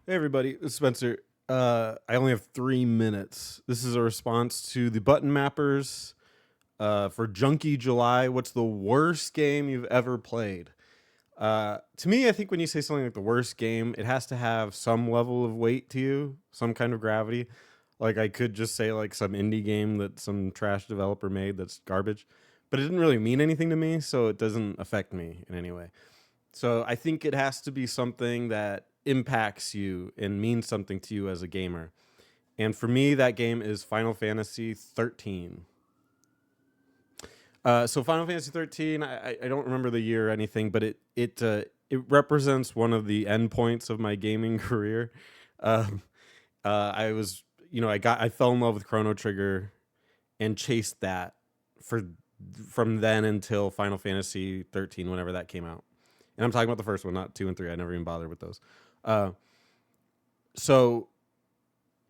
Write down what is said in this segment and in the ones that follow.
Hey everybody, it's Spencer. I only have 3 minutes. This is a response to the button mappers for Junkie July. What's the worst game you've ever played? To me, I think when you say something like the worst game, it has to have some level of weight to you, some kind of gravity. Like I could just say like some indie game that some trash developer made that's garbage, but it didn't really mean anything to me, so it doesn't affect me in any way. So I think it has to be something that impacts you and means something to you as a gamer. And for me, that game is Final Fantasy 13. So Final Fantasy 13, I don't remember the year or anything, but it represents one of the endpoints of my gaming career. Um, I was, I fell in love with Chrono Trigger and chased that for from then until Final Fantasy 13, whenever that came out. And I'm talking about the first one, not 2 and 3. I never even bothered with those. Uh, so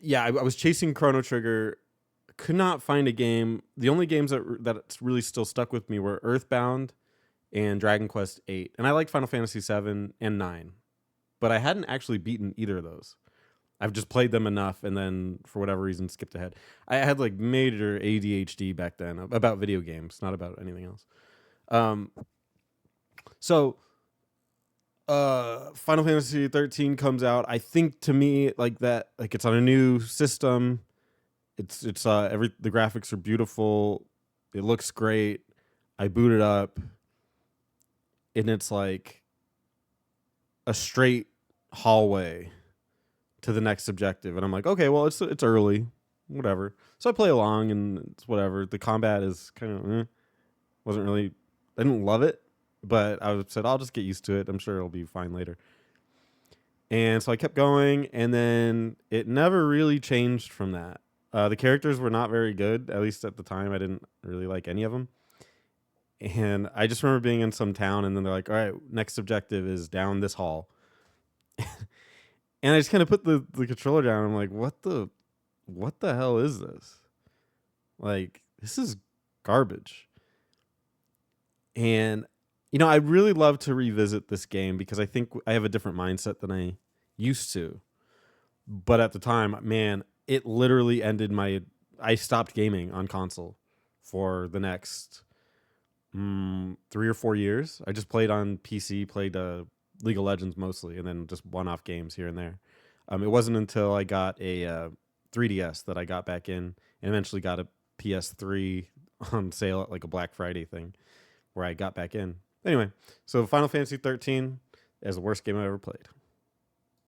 yeah, I was chasing Chrono Trigger. Could not find a game. The only games that's really still stuck with me were Earthbound and Dragon Quest 8, and I liked Final Fantasy 7 and 9, but I hadn't actually beaten either of those. I've just played them enough, and then for whatever reason skipped ahead. I had like major ADHD back then about video games, not about anything else. Um, so Final Fantasy 13 comes out. I think to me like that, like it's on a new system. It's every the graphics are beautiful. It looks great. I boot it up and it's like a straight hallway to the next objective, and I'm like, okay, well it's early, whatever. So I play along and it's whatever. The combat is kind of wasn't really. I didn't love it, but I said I'll just get used to it. I'm sure it'll be fine later. And so I kept going, and then it never really changed from that. The characters were not very good, at least at the time. I didn't really like any of them. And I just remember being in some town, and then they're like, all right, next objective is down this hall. And I just kind of put the controller down. I'm like, what the hell is this? Like, this is garbage. And, I'd really love to revisit this game because I think I have a different mindset than I used to. But at the time, man, it literally ended I stopped gaming on console for the next 3 or 4 years. I just played on PC, played League of Legends mostly, and then just one-off games here and there. It wasn't until I got a 3DS that I got back in and eventually got a PS3 on sale at like a Black Friday thing where I got back in. Anyway, so Final Fantasy 13 is the worst game I've ever played.